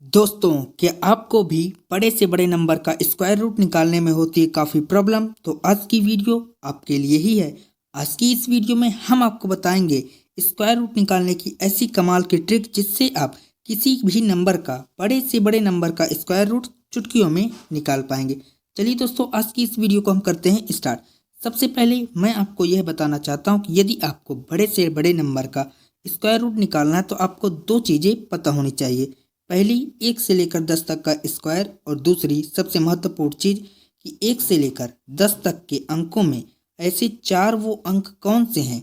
दोस्तों, क्या आपको भी बड़े से बड़े नंबर का स्क्वायर रूट निकालने में होती है काफ़ी प्रॉब्लम? तो आज की वीडियो आपके लिए ही है। आज की इस वीडियो में हम आपको बताएंगे स्क्वायर रूट निकालने की ऐसी कमाल की ट्रिक जिससे आप किसी भी नंबर का, बड़े से बड़े नंबर का स्क्वायर रूट चुटकियों में निकाल पाएंगे। चलिए दोस्तों, आज की इस वीडियो को हम करते हैं स्टार्ट। सबसे पहले मैं आपको यह बताना चाहता हूँ कि यदि आपको बड़े से बड़े नंबर का स्क्वायर रूट निकालना है तो आपको दो चीज़ें पता होनी चाहिए। पहली, 1 से लेकर 10 तक का स्क्वायर, और दूसरी सबसे महत्वपूर्ण चीज कि 1 से लेकर 10 तक के अंकों में ऐसे चार वो अंक कौन से हैं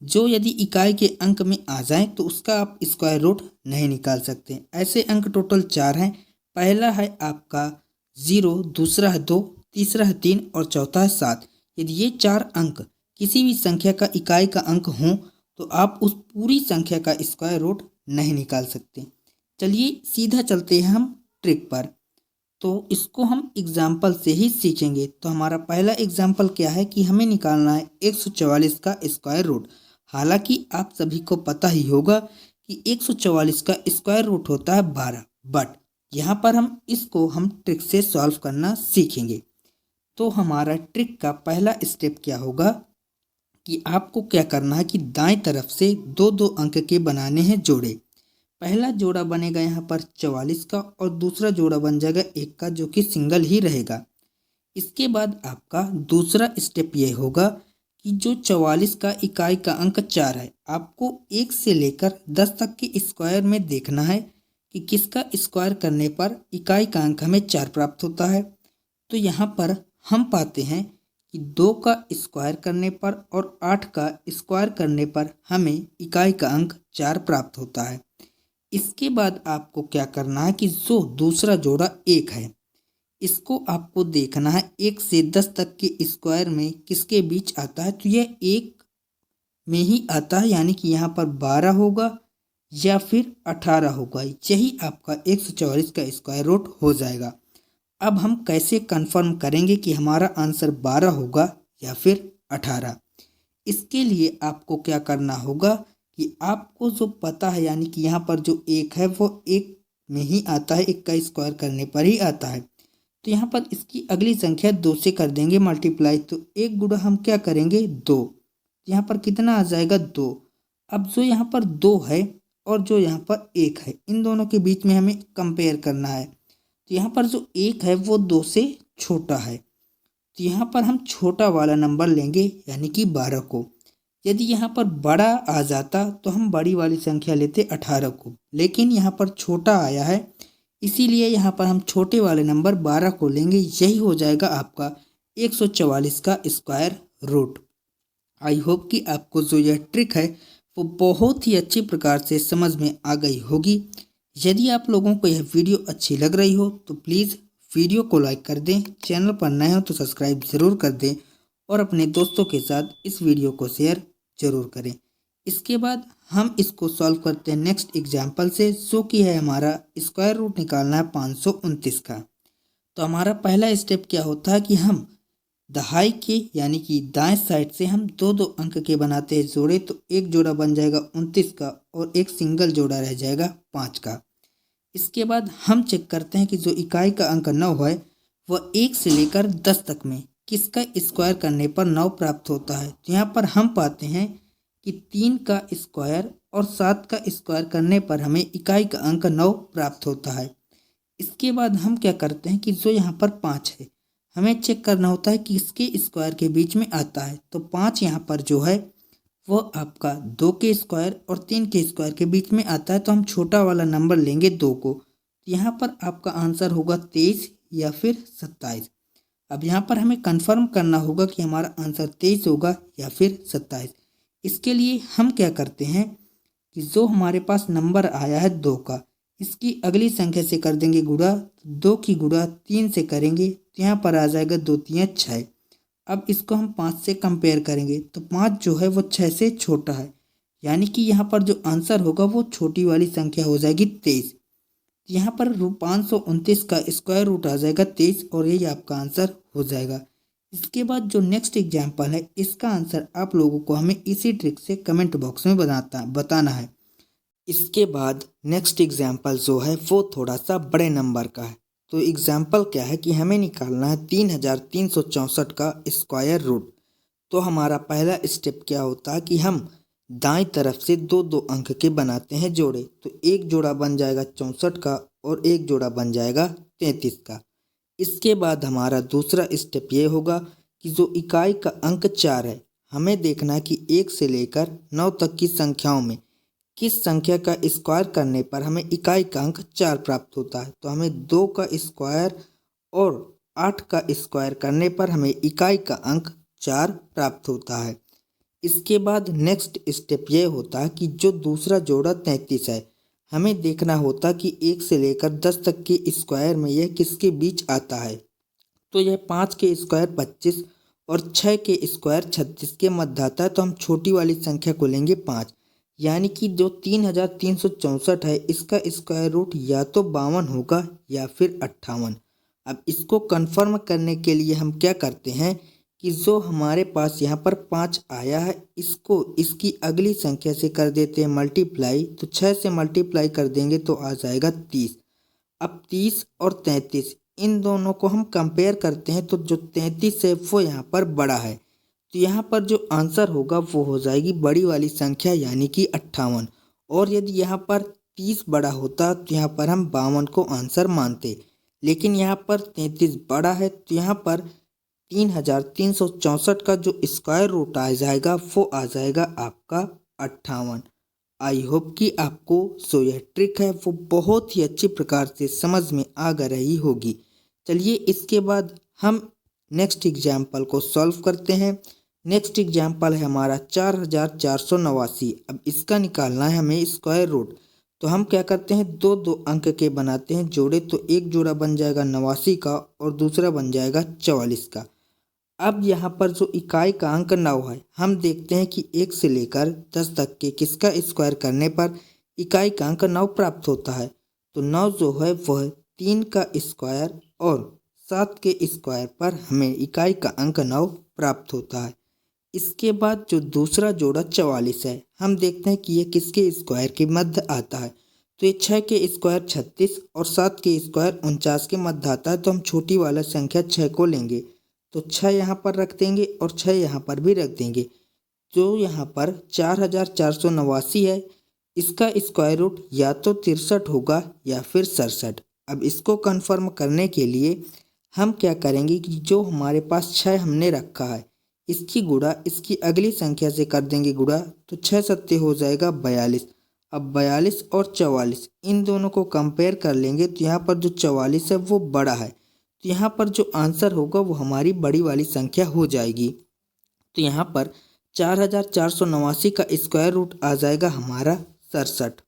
जो यदि इकाई के अंक में आ जाएं तो उसका आप स्क्वायर रूट नहीं निकाल सकते। ऐसे अंक टोटल चार हैं। पहला है आपका 0, दूसरा है 2, तीसरा है 3 और चौथा है 7। यदि ये चार अंक किसी भी संख्या का इकाई का अंक हों तो आप उस पूरी संख्या का स्क्वायर रूट नहीं निकाल सकते। चलिए सीधा चलते हैं हम ट्रिक पर। तो इसको हम एग्जाम्पल से ही सीखेंगे। तो हमारा पहला एग्जाम्पल क्या है कि हमें निकालना है 144 का स्क्वायर रूट। हालांकि आप सभी को पता ही होगा कि 144 का स्क्वायर रूट होता है 12, बट यहाँ पर हम ट्रिक से सॉल्व करना सीखेंगे। तो हमारा ट्रिक का पहला स्टेप क्या होगा कि आपको क्या करना है कि दाएं तरफ से दो दो अंक के बनाने हैं जोड़े। पहला जोड़ा बनेगा यहाँ पर 44 का और दूसरा जोड़ा बन जाएगा 1 का, जो कि सिंगल ही रहेगा। इसके बाद आपका दूसरा स्टेप यह होगा कि जो 44 का इकाई का अंक 4 है, आपको 1 से लेकर 10 तक के स्क्वायर में देखना है कि किसका स्क्वायर करने पर इकाई का अंक हमें 4 प्राप्त होता है। तो यहाँ पर हम पाते हैं कि 2 का स्क्वायर करने पर और 8 का स्क्वायर करने पर हमें इकाई का अंक 4 प्राप्त होता है। इसके बाद आपको क्या करना है कि जो दूसरा जोड़ा 1 है, इसको आपको देखना है 1 से 10 तक के स्क्वायर में किसके बीच आता है। तो यह 1 में ही आता है, यानी कि यहाँ पर 12 होगा या फिर 18 होगा। यही आपका 144 का स्क्वायर रूट हो जाएगा। अब हम कैसे कंफर्म करेंगे कि हमारा आंसर 12 होगा या फिर 18? इसके लिए आपको क्या करना होगा कि आपको जो पता है, यानी कि यहाँ पर जो 1 है वो 1 में ही आता है, 1 का स्क्वायर करने पर ही आता है। तो यहाँ पर इसकी अगली संख्या 2 से कर देंगे मल्टीप्लाई। तो 1 गुणा हम क्या करेंगे 2। यहाँ पर कितना आ जाएगा 2। अब जो यहाँ पर 2 है और जो यहाँ पर 1 है, इन दोनों के बीच में हमें कंपेयर करना है। तो यहाँ पर जो 1 है वो 2 से छोटा है, तो यहाँ पर हम छोटा वाला नंबर लेंगे, यानी कि 12 को। यदि यहाँ पर बड़ा आ जाता तो हम बड़ी वाली संख्या लेते 18 को, लेकिन यहाँ पर छोटा आया है, इसीलिए यहाँ पर हम छोटे वाले नंबर 12 को लेंगे। यही हो जाएगा आपका 144 का स्क्वायर रूट। आई होप कि आपको जो यह ट्रिक है वो बहुत ही अच्छी प्रकार से समझ में आ गई होगी। यदि आप लोगों को यह वीडियो अच्छी लग रही हो तो प्लीज़ वीडियो को लाइक कर दें, चैनल पर नए हो तो सब्सक्राइब ज़रूर कर दें और अपने दोस्तों के साथ इस वीडियो को शेयर ज़रूर करें। इसके बाद हम इसको सॉल्व करते हैं नेक्स्ट एग्जाम्पल से, जो कि है हमारा स्क्वायर रूट निकालना है 529 का। तो हमारा पहला स्टेप क्या होता है कि हम दहाई के, यानी कि दाएं साइड से हम दो दो अंक के बनाते हैं जोड़े। तो एक जोड़ा बन जाएगा 29 का और एक सिंगल जोड़ा रह जाएगा 5 का। इसके बाद हम चेक करते हैं कि जो इकाई का अंक 9 है वह 1 से लेकर 10 तक में किसका स्क्वायर करने पर 9 प्राप्त होता है। तो यहाँ पर हम पाते हैं कि 3 का स्क्वायर और 7 का स्क्वायर करने पर हमें इकाई का अंक 9 प्राप्त होता है। इसके बाद हम क्या करते हैं कि जो यहाँ पर 5 है, हमें चेक करना होता है कि इसके स्क्वायर के बीच में आता है। तो 5 यहाँ पर जो है वो आपका 2 के स्क्वायर और 3 के स्क्वायर के बीच में आता है। तो हम छोटा वाला नंबर लेंगे 2 को। तो यहाँ पर आपका आंसर होगा 23 या फिर 27। अब यहाँ पर हमें कंफर्म करना होगा कि हमारा आंसर 23 होगा या फिर 27। इसके लिए हम क्या करते हैं कि जो हमारे पास नंबर आया है 2 का, इसकी अगली संख्या से कर देंगे गुणा। 2 की गुणा 3 से करेंगे तो यहाँ पर आ जाएगा 2 3 6। अब इसको हम 5 से कंपेयर करेंगे तो 5 जो है वो 6 से छोटा है, यानी कि यहाँ पर जो आंसर होगा वो छोटी वाली संख्या हो जाएगी 23। यहाँ पर 529 का स्क्वायर रूट आ जाएगा 23 और यही आपका आंसर हो जाएगा। इसके बाद जो नेक्स्ट एग्जाम्पल है, इसका आंसर आप लोगों को हमें इसी ट्रिक से कमेंट बॉक्स में बताना है। इसके बाद नेक्स्ट एग्जाम्पल जो है वो थोड़ा सा बड़े नंबर का है। तो एग्जाम्पल क्या है कि हमें निकालना है 3364 का स्क्वायर रूट। तो हमारा पहला स्टेप क्या होता है कि हम दाईं तरफ से दो दो अंक के बनाते हैं जोड़े। तो एक जोड़ा बन जाएगा 64 का और एक जोड़ा बन जाएगा 33 का। इसके बाद हमारा दूसरा स्टेप ये होगा कि जो इकाई का अंक 4 है, हमें देखना है कि 1 से लेकर 9 तक की संख्याओं में किस संख्या का स्क्वायर करने पर हमें इकाई का अंक 4 प्राप्त होता है। तो हमें 2 का स्क्वायर और 8 का स्क्वायर करने पर हमें इकाई का अंक 4 प्राप्त होता है। इसके बाद नेक्स्ट स्टेप ये होता है कि जो दूसरा जोड़ा 33 है, हमें देखना होता कि 1 से लेकर 10 तक के स्क्वायर में यह किसके बीच आता है। तो यह 5 के स्क्वायर 25 और 6 के स्क्वायर 36 के मध्य आता है। तो हम छोटी वाली संख्या को लेंगे 5, यानी कि जो 3364 है इसका स्क्वायर रूट या तो 52 होगा या फिर 58। अब इसको कंफर्म करने के लिए हम क्या करते हैं कि जो हमारे पास यहाँ पर 5 आया है इसको इसकी अगली संख्या से कर देते हैं मल्टीप्लाई। तो 6 से मल्टीप्लाई कर देंगे तो आ जाएगा 30। अब 30 और 33 इन दोनों को हम कंपेयर करते हैं। तो जो 33 है वो यहाँ पर बड़ा है, तो यहाँ पर जो आंसर होगा वो हो जाएगी बड़ी वाली संख्या यानी कि 58। और यदि यहाँ पर 30 बड़ा होता तो यहाँ पर हम 52 को आंसर मानते, लेकिन यहाँ पर 33 बड़ा है तो यहाँ पर 3364 का जो स्क्वायर रूट आ जाएगा वो आ जाएगा आपका 58। आई होप कि आपको जो यह ट्रिक है वो बहुत ही अच्छी प्रकार से समझ में आ रही होगी। चलिए इसके बाद हम नेक्स्ट एग्जाम्पल को सॉल्व करते हैं। नेक्स्ट एग्जाम्पल है हमारा 4489। अब इसका निकालना है हमें स्क्वायर रूट। तो हम क्या करते हैं, दो दो अंक के बनाते हैं जोड़े। तो एक जोड़ा बन जाएगा 89 का और दूसरा बन जाएगा 44 का। अब यहाँ पर जो इकाई का अंक 9 है, हम देखते हैं कि 1 से लेकर 10 तक के किसका स्क्वायर करने पर इकाई का अंक 9 प्राप्त होता है। तो 9 जो है वह 3 का स्क्वायर और 7 के स्क्वायर पर हमें इकाई का अंक 9 प्राप्त होता है। इसके बाद जो दूसरा जोड़ा 44 है, हम देखते हैं कि यह किसके स्क्वायर के मध्य आता है। तो ये 6 के स्क्वायर 36 और 7 के स्क्वायर 49 के मध्य आता है। तो हम छोटी वाला संख्या 6 को लेंगे। तो 6 यहाँ पर रख देंगे और 6 यहाँ पर भी रख देंगे। जो यहाँ पर 4489 है इसका स्क्वायर रूट या तो 63 होगा या फिर 67। अब इसको कंफर्म करने के लिए हम क्या करेंगे कि जो हमारे पास 6 हमने रखा है इसकी गुणा इसकी अगली संख्या से कर देंगे गुणा। तो 6 सत्ते हो जाएगा 42। अब 42 और 44 इन दोनों को कंपेयर कर लेंगे तो यहाँ पर जो 44 है वो बड़ा है। तो यहाँ पर जो आंसर होगा वो हमारी बड़ी वाली संख्या हो जाएगी। तो यहाँ पर 4489 का स्क्वायर रूट आ जाएगा हमारा 67।